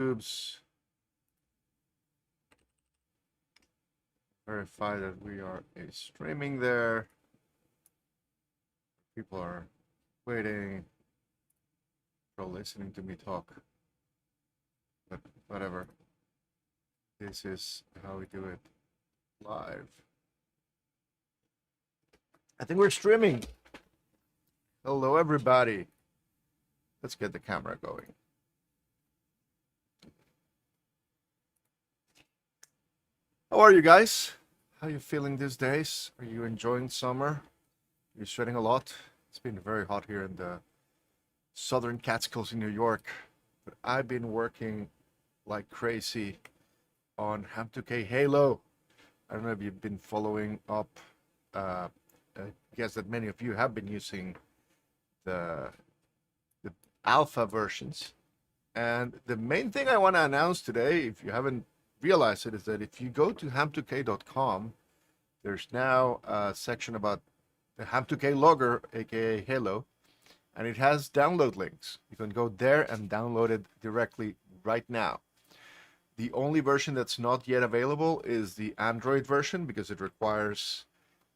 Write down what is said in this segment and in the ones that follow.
Oops. Verify that we are streaming there. People are waiting for listening to me talk. But whatever. This is how we do it live. I think we're streaming. Hello, everybody. Let's get the camera going. How are you guys? How are you feeling these days? Are you enjoying summer? Are you sweating a lot? It's been very hot here in the southern Catskills in New York. But I've been working like crazy on Ham2K Halo. I don't know if you've been following up. I guess that many of you have been using the alpha versions. And the main thing I want to announce today, if you haven't realized it, is that if you go to ham2k.com, there's now a section about the Ham2K logger, aka Halo, and it has download links. You can go there and download it directly right now. The only version that's not yet available is the Android version because it requires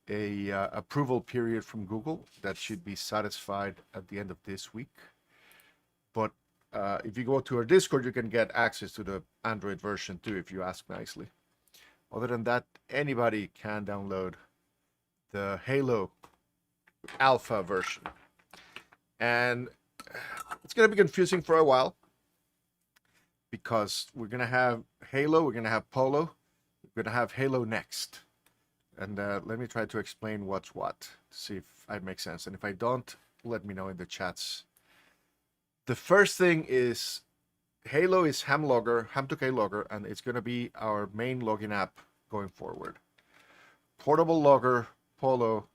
a approval period from Google that should be satisfied at the end of this week. But if you go to our Discord, you can get access to the Android version too, if you ask nicely. Other than that, anybody can download the Halo alpha version. And it's going to be confusing for a while because we're going to have Halo, we're going to have Polo, we're going to have Halo Next. And let me try to explain what's what, to see if I make sense. And if I don't, let me know in the chats. The first thing is Halo is Ham2K logger, and it's going to be our main login app going forward. Portable logger, Polo,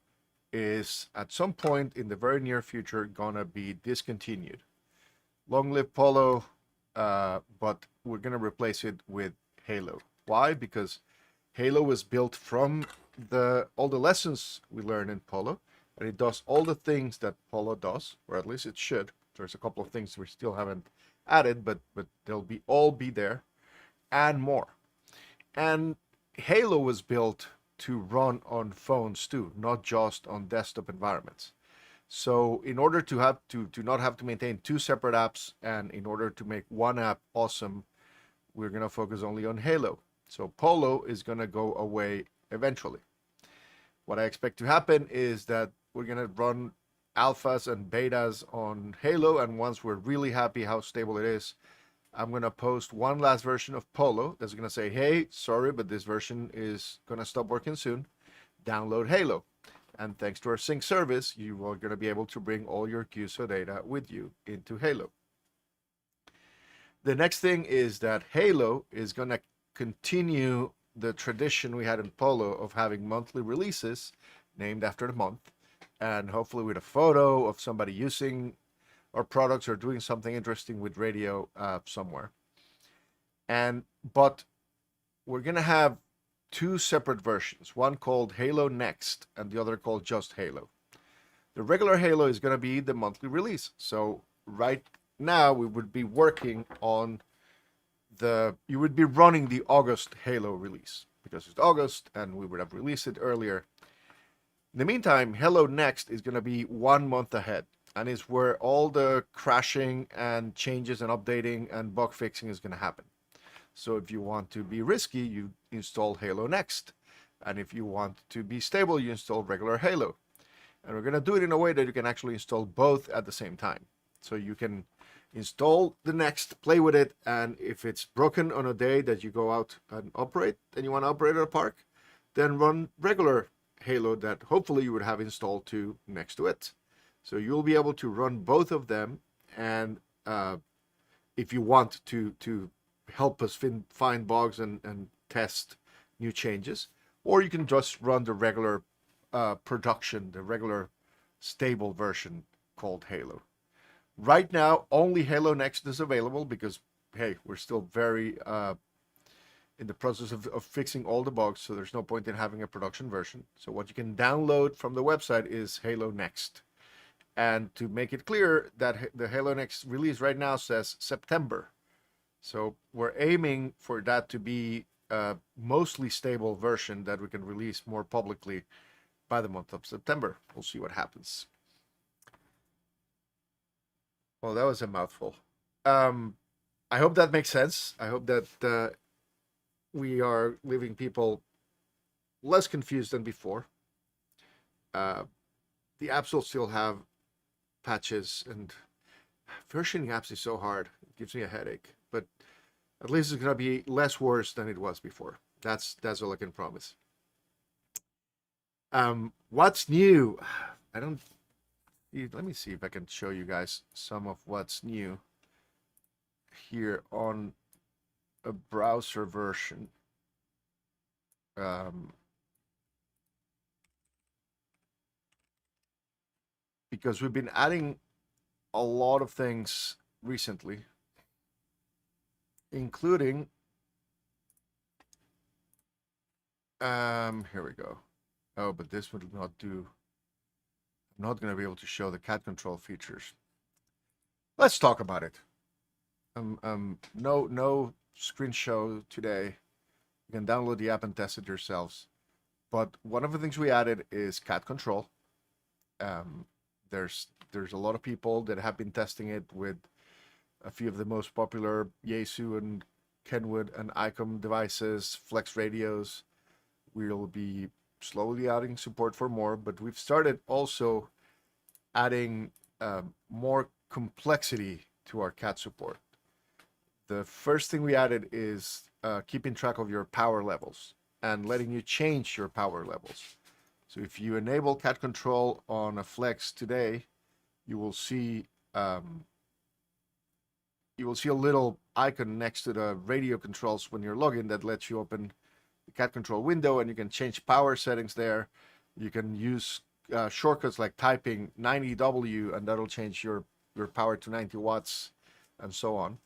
is at some point in the very near future going to be discontinued. Long live Polo, but we're going to replace it with Halo. Why? Because Halo was built from all the lessons we learned in Polo, and it does all the things that Polo does, or at least it should. There's a couple of things we still haven't added, but they'll all be there, and more. And Halo was built to run on phones too, not just on desktop environments. So in order to have to not have to maintain two separate apps, and in order to make one app awesome, we're going to focus only on Halo. So Polo is going to go away eventually. What I expect to happen is that we're going to run alphas and betas on Halo, and once we're really happy how stable it is, I'm going to post one last version of Polo that's going to say, hey, sorry, but this version is going to stop working soon. Download Halo. And thanks to our sync service, you are going to be able to bring all your QSO data with you into Halo. The next thing is that Halo is going to continue the tradition we had in Polo of having monthly releases named after the month, and hopefully with a photo of somebody using our products or doing something interesting with radio somewhere. But we're going to have two separate versions, one called Halo Next and the other called just Halo. The regular Halo is going to be the monthly release. So right now we would be working on you would be running the August Halo release because it's August and we would have released it earlier. In the meantime, Halo Next is going to be 1 month ahead, and it's where all the crashing and changes and updating and bug fixing is going to happen. So if you want to be risky, you install Halo Next. And if you want to be stable, you install regular Halo. And we're going to do it in a way that you can actually install both at the same time. So you can install the Next, play with it, and if it's broken on a day that you go out and operate, and you want to operate at a park, then run regular Halo that hopefully you would have installed too next to it. So you'll be able to run both of them, and if you want to help us find bugs and test new changes, or you can just run the regular production, the regular stable version called Halo. Right now, only Halo Next is available because, hey, we're still very in the process of fixing all the bugs, so there's no point in having a production version. So what you can download from the website is Halo Next. And to make it clear that the Halo Next release right now says September. So we're aiming for that to be a mostly stable version that we can release more publicly by the month of September. We'll see what happens. Well, that was a mouthful. I hope that makes sense. I hope that we are leaving people less confused than before. The apps will still have patches, and versioning apps is so hard. It gives me a headache. But at least it's gonna be less worse than it was before. That's all I can promise. What's new? I don't. Let me see if I can show you guys some of what's new here on a browser version. Because we've been adding a lot of things recently, including here we go. Oh, but this would not do. I'm not going to be able to show the cat control features. Let's talk about it. No screen show today. You can download the app and test it yourselves. But one of the things we added is cat control. There's a lot of people that have been testing it with a few of the most popular Yaesu and Kenwood and ICOM devices, Flex radios. We'll be slowly adding support for more, but we've started also adding more complexity to our cat support. The first thing we added is keeping track of your power levels and letting you change your power levels. So if you enable cat control on a Flex today, you will see a little icon next to the radio controls when you're logging that lets you open the cat control window, and you can change power settings there. You can use shortcuts like typing 90W, and that'll change your power to 90 watts and so on.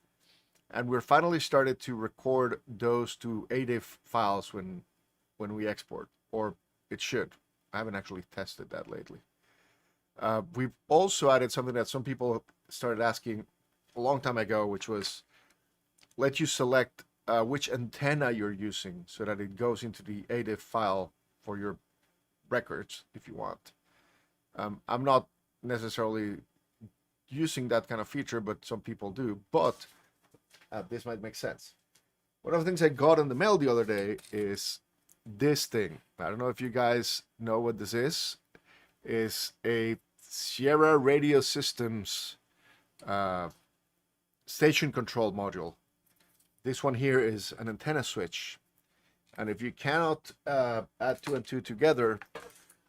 And we're finally started to record those to ADIF files when we export, or it should. I haven't actually tested that lately. We've also added something that some people started asking a long time ago, which was let you select which antenna you're using so that it goes into the ADIF file for your records if you want. I'm not necessarily using that kind of feature, but some people do. But this might make sense. One of the things I got in the mail the other day is this thing. I don't know if you guys know what this is. It's a Sierra Radio Systems station control module. This one here is an antenna switch. And if you cannot add 2 and 2 together,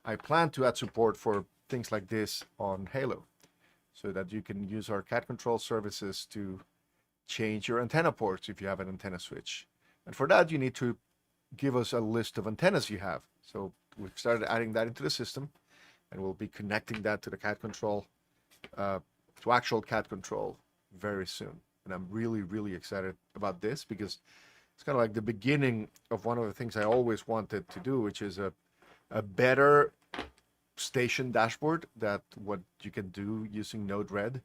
I plan to add support for things like this on Halo, so that you can use our cat control services to change your antenna ports if you have an antenna switch. And for that, you need to give us a list of antennas you have. So we've started adding that into the system, and we'll be connecting that to the cat control, to actual cat control very soon. And I'm really, really excited about this because it's kind of like the beginning of one of the things I always wanted to do, which is a better station dashboard that what you can do using Node-RED,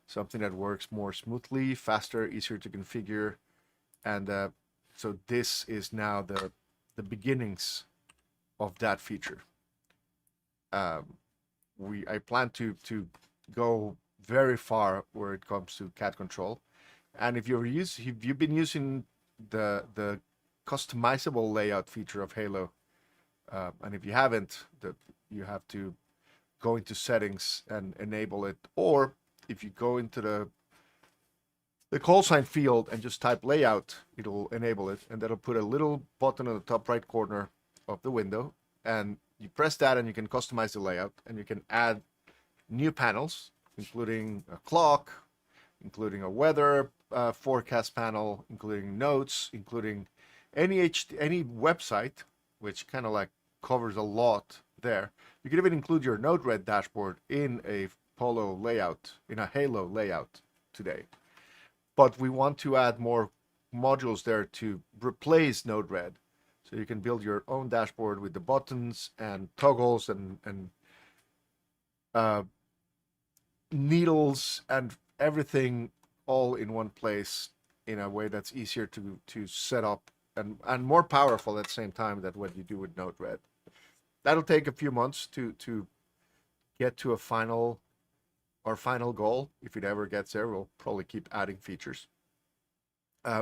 something that works more smoothly, faster, easier to configure. And so this is now the beginnings of that feature. I plan to go very far where it comes to cat control. And if you've been using the customizable layout feature of Halo, and if you haven't, you have to go into settings and enable it, or if you go into the call sign field and just type layout, it'll enable it, and that'll put a little button on the top right corner of the window, and you press that and you can customize the layout, and you can add new panels, including a clock, including a weather forecast panel, including notes, including any website, which kind of like covers a lot there. You can even include your Node-RED dashboard in a Polo layout, in a Halo layout today. But we want to add more modules there to replace Node-RED. So you can build your own dashboard with the buttons and toggles and needles and everything all in one place in a way that's easier to set up and more powerful at the same time than what you do with Node-RED. That'll take a few months to get to a final goal. If it ever gets there, we'll probably keep adding features.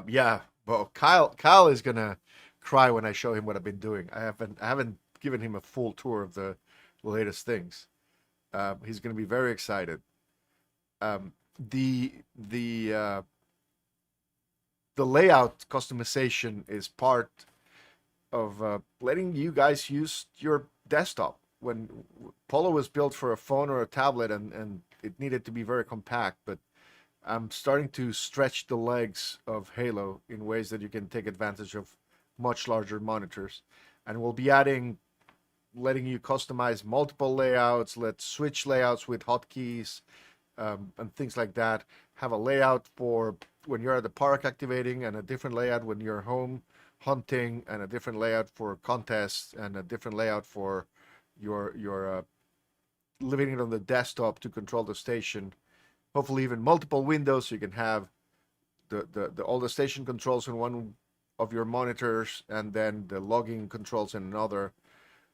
Yeah, well, Kyle is gonna cry when I show him what I've been doing. I haven't given him a full tour of the latest things. He's gonna be very excited. Um, the the uh, the layout customization is part of letting you guys use your desktop. When Polo was built for a phone or a tablet, and it needed to be very compact, but I'm starting to stretch the legs of Halo in ways that you can take advantage of much larger monitors. And we'll be letting you customize multiple layouts, let switch layouts with hotkeys, and things like that. Have a layout for when you're at the park activating, and a different layout when you're home hunting, and a different layout for contests, and a different layout for your living it on the desktop to control the station. Hopefully even multiple windows, so you can have all the station controls in one of your monitors, and then the logging controls in another.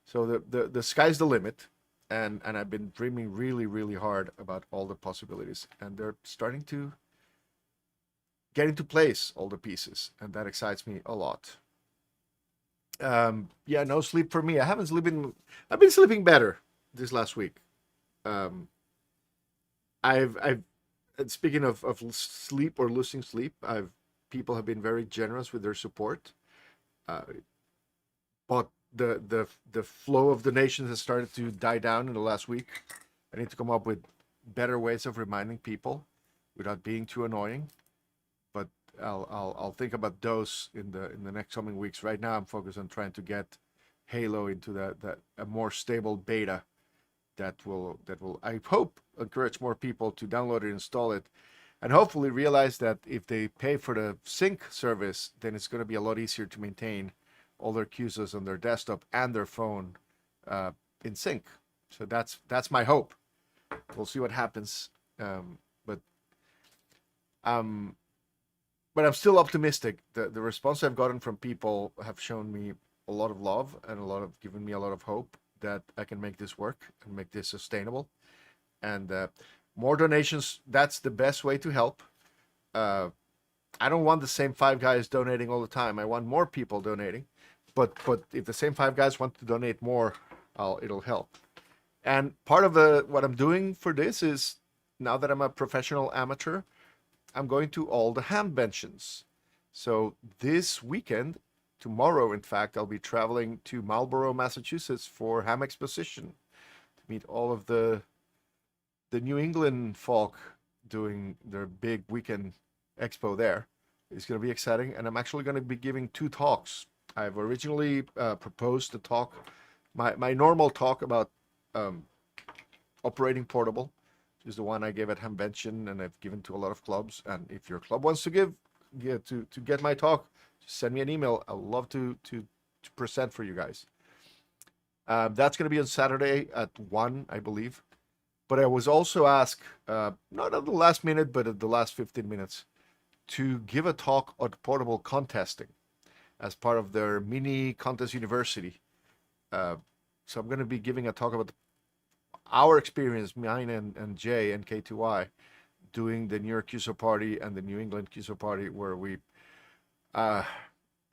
So the sky's the limit, and I've been dreaming really, really hard about all the possibilities, and they're starting to get into place, all the pieces, and that excites me a lot. Yeah, no sleep for me. I've been sleeping better this last week. Um, I've and speaking of sleep or losing sleep, people have been very generous with their support. Uh, but the flow of donations has started to die down in the last week. I need to come up with better ways of reminding people without being too annoying. But I'll think about those in the next coming weeks. Right now, I'm focused on trying to get Halo into a more stable beta that will I hope encourage more people to download it, install it, and hopefully realize that if they pay for the sync service, then it's going to be a lot easier to maintain all their QSOs on their desktop and their phone in sync. So that's my hope. We'll see what happens, but um, but I'm still optimistic. The response I've gotten from people have shown me a lot of love and given me a lot of hope that I can make this work and make this sustainable. And more donations, that's the best way to help. I don't want the same 5 guys donating all the time. I want more people donating. But if the same 5 guys want to donate more, it'll help. And part of what I'm doing for this is, now that I'm a professional amateur, I'm going to all the Hamventions. So this weekend, tomorrow, in fact, I'll be traveling to Marlborough, Massachusetts for Ham Exposition to meet all of the New England folk doing their big weekend expo there. It's going to be exciting, and I'm actually going to be giving 2 talks. I've originally proposed a talk, my normal talk about operating portable, which is the one I gave at Hamvention, and I've given to a lot of clubs. And if your club wants to get my talk, just send me an email. I'd love to present for you guys. That's going to be on Saturday at 1, I believe. But I was also asked, not at the last minute, but at the last 15 minutes, to give a talk on portable contesting as part of their mini contest university. So I'm going to be giving a talk about our experience, mine and Jay and K2Y, doing the New York QSO party and the New England QSO party, where we, I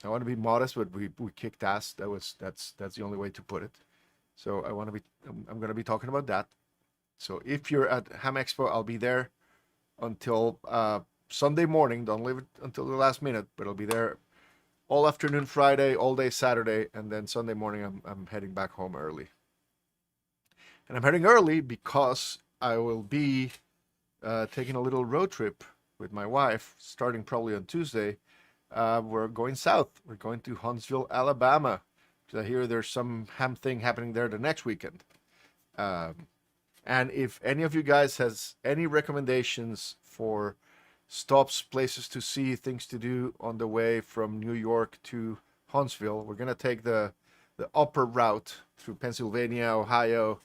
want to be modest, but we kicked ass. That's the only way to put it. So I'm going to be talking about that. So if you're at Ham Expo, I'll be there until Sunday morning. Don't leave it until the last minute, but I'll be there all afternoon Friday, all day Saturday, and then Sunday morning I'm heading back home early. And I'm heading early because I will be taking a little road trip with my wife, starting probably on Tuesday. We're going south. We're going to Huntsville, Alabama. Because I hear there's some ham thing happening there the next weekend. And if any of you guys has any recommendations for stops, places to see, things to do on the way from New York to Huntsville, we're going to take the upper route through Pennsylvania, Ohio,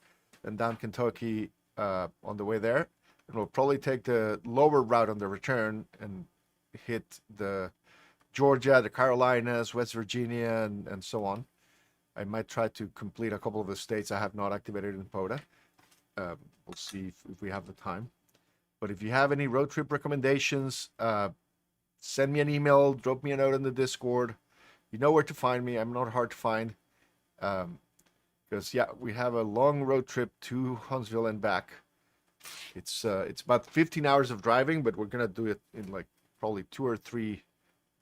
and down Kentucky on the way there. And we'll probably take the lower route on the return and hit the Georgia, the Carolinas, West Virginia, and so on. I might try to complete a couple of the states I have not activated in POTA. We'll see if we have the time. But if you have any road trip recommendations, send me an email, drop me a note in the Discord. You know where to find me. I'm not hard to find. Because yeah, we have a long road trip to Huntsville and back. It's about 15 hours of driving, but we're gonna do it in like probably 2 or 3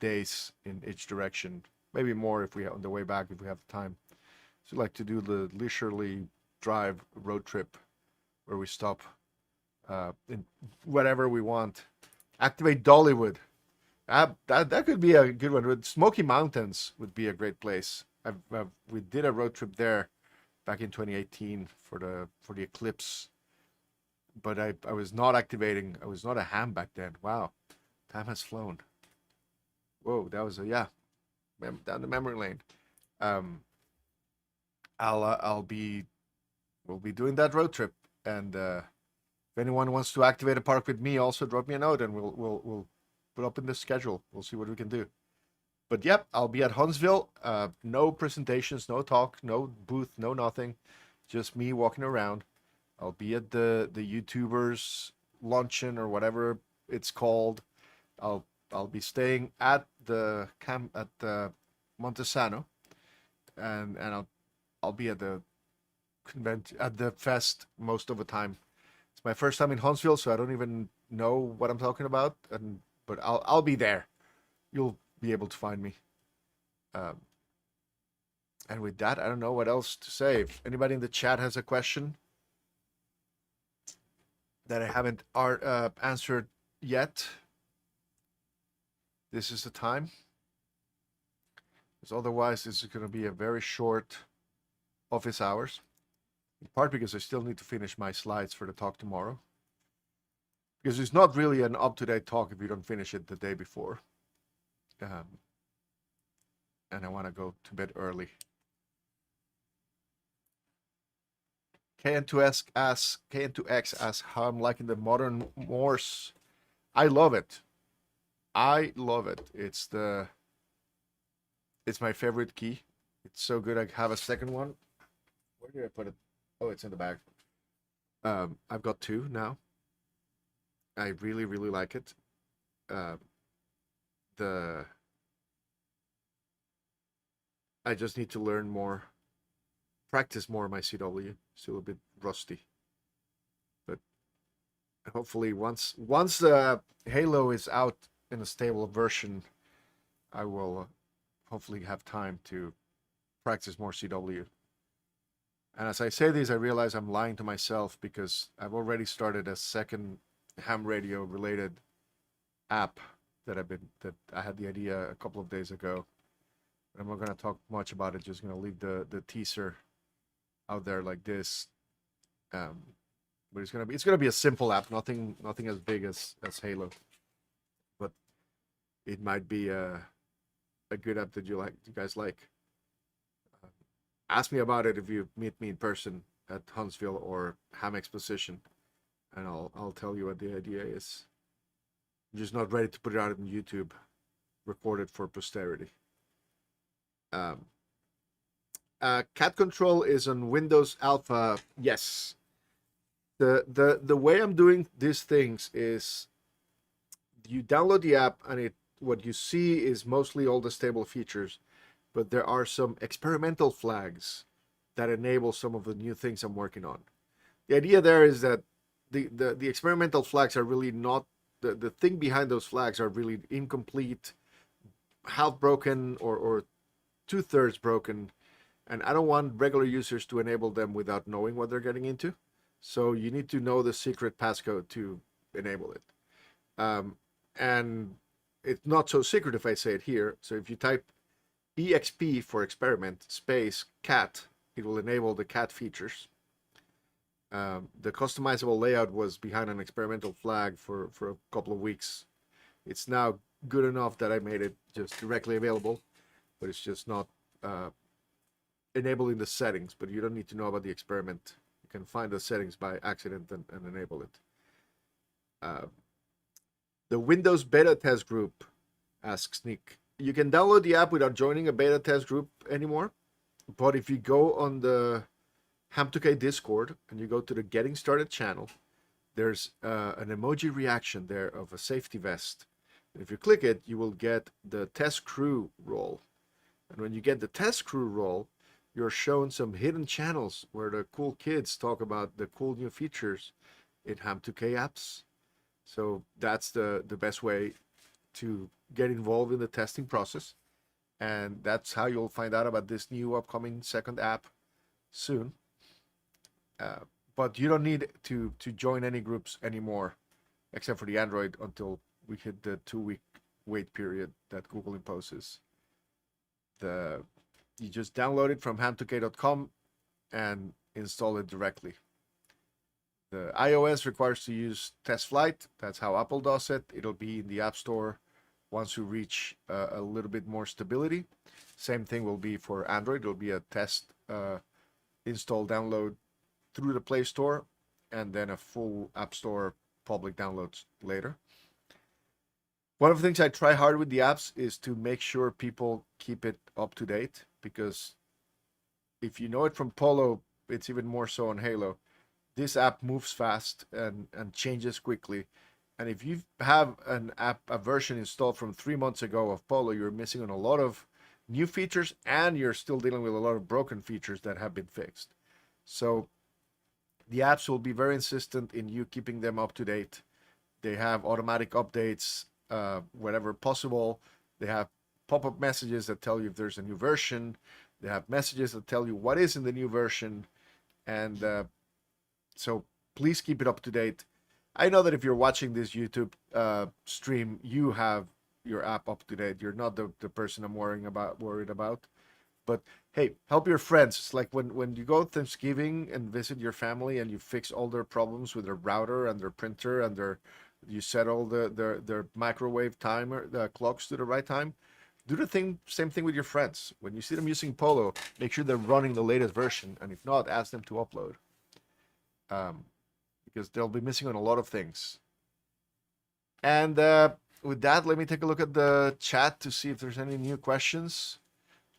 days in each direction. Maybe more if we on the way back if we have time. So we like to do the leisurely drive road trip where we stop in whatever we want. Activate Dollywood. That could be a good one. Smoky Mountains would be a great place. We did a road trip there back in 2018 for the eclipse, but I was not activating. I was not a ham back then. Wow, time has flown. Whoa, that was yeah, down the memory lane. We'll be doing that road trip, and if anyone wants to activate a park with me, also drop me a note, and we'll put up in the schedule. We'll see what we can do. But yep, I'll be at Huntsville. No presentations, no talk, no booth, no nothing. Just me walking around. I'll be at the YouTubers luncheon or whatever it's called. I'll be staying at the camp at the Montesano, and I'll be at the fest most of the time. It's my first time in Huntsville, so I don't even know what I'm talking about, but I'll be there. You'll be able to find me. And with that, I don't know what else to say. If anybody in the chat has a question that I haven't answered yet, this is the time. Because otherwise, this is going to be a very short office hours. In part because I still need to finish my slides for the talk tomorrow. Because it's not really an up-to-date talk if you don't finish it the day before. And I want to go to bed early. KN2X asks how I'm liking the modern Morse. I love it. I love it. It's my favorite key. It's so good. I have a second one. Where did I put it? Oh, it's in the bag. I've got 2 now. I really, really like it. I just need to learn more, practice more my CW. Still a bit rusty, but hopefully once Halo is out in a stable version, I will hopefully have time to practice more CW. And as I say this, I realize I'm lying to myself because I've already started a second ham radio related app that I had the idea a couple of days ago. I'm not going to talk much about it. Just going to leave the teaser out there like this. But it's going to be a simple app, nothing as big as Halo. But it might be a good app that you guys like. Ask me about it if you meet me in person at Huntsville or Ham Exposition, and I'll tell you what the idea is. I'm just not ready to put it out on YouTube, record it for posterity. Cat control is on Windows Alpha. Yes. The way I'm doing these things is you download the app and what you see is mostly all the stable features, but there are some experimental flags that enable some of the new things I'm working on. The idea there is that the experimental flags are really not the thing behind those flags are really incomplete, half broken or 2/3 broken, and I don't want regular users to enable them without knowing what they're getting into. So you need to know the secret passcode to enable it. And it's not so secret if I say it here. So if you type EXP for experiment space cat, it will enable the cat features. The customizable layout was behind an experimental flag for a couple of weeks. It's now good enough that I made it just directly available, but it's just not enabling the settings. But you don't need to know about the experiment. You can find the settings by accident and enable it. The Windows beta test group, asks Nick. You can download the app without joining a beta test group anymore. But if you go on the Ham2K Discord and you go to the Getting Started channel, there's an emoji reaction there of a safety vest. If you click it, you will get the test crew role. And when you get the test crew role, you're shown some hidden channels where the cool kids talk about the cool new features in Ham2K apps. So that's the best way to get involved in the testing process. And that's how you'll find out about this new upcoming second app soon. But you don't need to join any groups anymore, except for the Android, until we hit the 2-week wait period that Google imposes. You just download it from ham2k.com and install it directly. The iOS requires to use Test Flight. That's how Apple does it. It'll be in the App Store once we reach a little bit more stability. Same thing will be for Android. It'll be a test install download through the Play Store, and then a full App Store public downloads later. One of the things I try hard with the apps is to make sure people keep it up to date, because if you know it from Polo, it's even more so on Halo. This app moves fast and changes quickly. And if you have a version installed from 3 months ago of Polo, you're missing on a lot of new features, and you're still dealing with a lot of broken features that have been fixed. So the apps will be very insistent in you keeping them up to date. They have automatic updates whenever possible. They have pop-up messages that tell you if there's a new version. They have messages that tell you what is in the new version. And so please keep it up to date. I know that if you're watching this YouTube stream, you have your app up to date. You're not the person I'm worried about. But hey, help your friends. It's like when you go Thanksgiving and visit your family and you fix all their problems with their router and their printer and you set all their microwave timer, the clocks to the right time. Do the same thing with your friends. When you see them using Polo, make sure they're running the latest version, and if not, ask them to upload. Because they'll be missing on a lot of things. And with that, let me take a look at the chat to see if there's any new questions.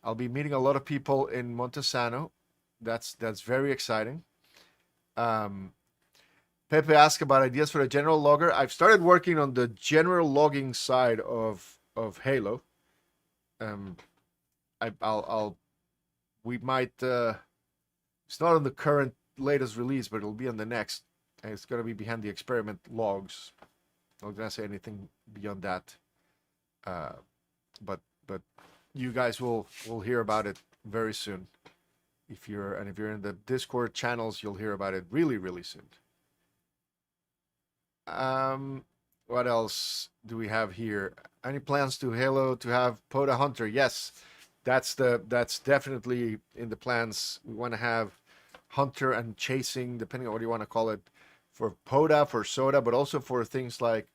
I'll be meeting a lot of people in Montesano. That's very exciting. Pepe asked about ideas for a general logger. I've started working on the general logging side of Halo. We might. It's not on the current latest release, but it'll be on the next. And it's gonna be behind the experiment logs. I'm not gonna say anything beyond that. But you guys will hear about it very soon. If you're in the Discord channels, you'll hear about it really soon. What else do we have here? Any plans to Halo to have Poda Hunter? Yes, that's definitely in the plans. We want to have Hunter and chasing, depending on what you want to call it, for Poda, for Soda, but also for things like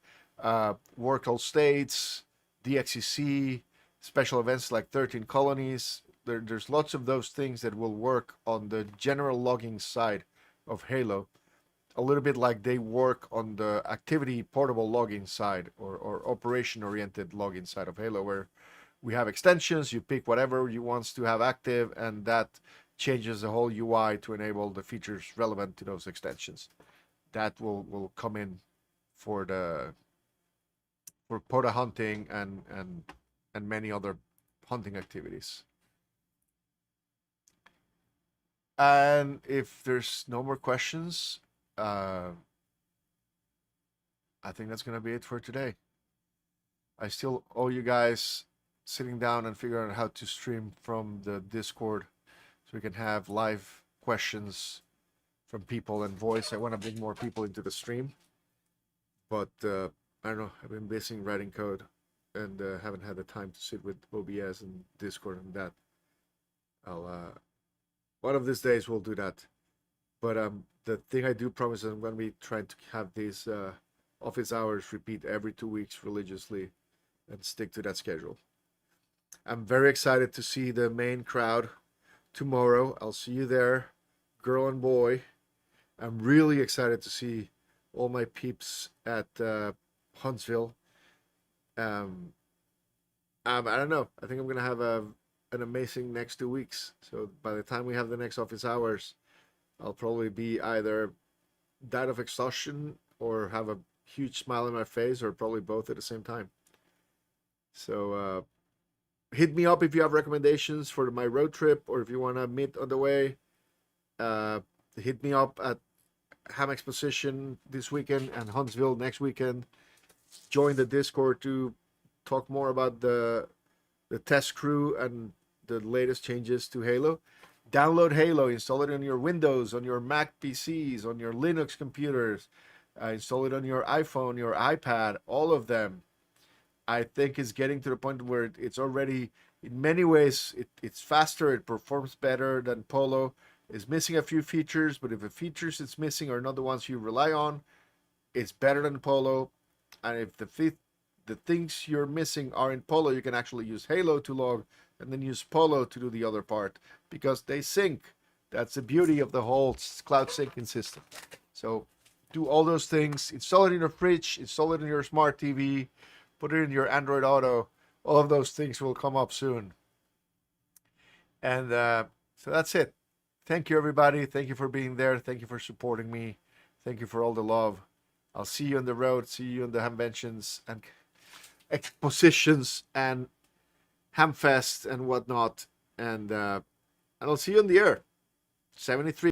Work All States, DXCC, special events like 13 Colonies. There's lots of those things that will work on the general logging side of Halo, a little bit like they work on the activity portable logging side or operation oriented logging side of Halo, where we have extensions. You pick whatever you want to have active, and that changes the whole UI to enable the features relevant to those extensions. That will come in for Poda hunting and many other hunting activities. And if there's no more questions, I think that's going to be it for today. I still owe you guys sitting down and figuring out how to stream from the Discord so we can have live questions from people and voice. I want to bring more people into the stream, but I don't know. I've been busy writing code and haven't had the time to sit with OBS and Discord and that. I'll one of these days we'll do that. But the thing I do promise is I'm going to be trying to have these office hours repeat every 2 weeks religiously and stick to that schedule. I'm very excited to see the main crowd tomorrow. I'll see you there, girl and boy. I'm really excited to see all my peeps at Huntsville. Um, I don't know. I think I'm gonna have an amazing next 2 weeks. So by the time we have the next office hours, I'll probably be either died of exhaustion or have a huge smile on my face, or probably both at the same time. So hit me up if you have recommendations for my road trip, or if you want to meet on the way. Uh, Hit me up at Ham Exposition this weekend and Huntsville next weekend. Join the Discord to talk more about the test crew and the latest changes to Halo. Download Halo, install it on your Windows, on your Mac PCs, on your Linux computers, install it on your iPhone, your iPad, all of them. I think is getting to the point where it's already, in many ways, it's faster, it performs better than Polo. It's missing a few features, but if the features it's missing are not the ones you rely on, it's better than Polo. And if the things you're missing are in Polo, you can actually use Halo to log and then use Polo to do the other part because they sync. That's the beauty of the whole cloud syncing system. So do all those things. Install it in your fridge, install it in your smart TV, put it in your Android Auto. All of those things will come up soon. And so that's it. Thank you, everybody. Thank you for being there. Thank you for supporting me. Thank you for all the love. I'll see you on the road. See you on the conventions and expositions and Hamfest and whatnot. And I'll see you on the air. 73.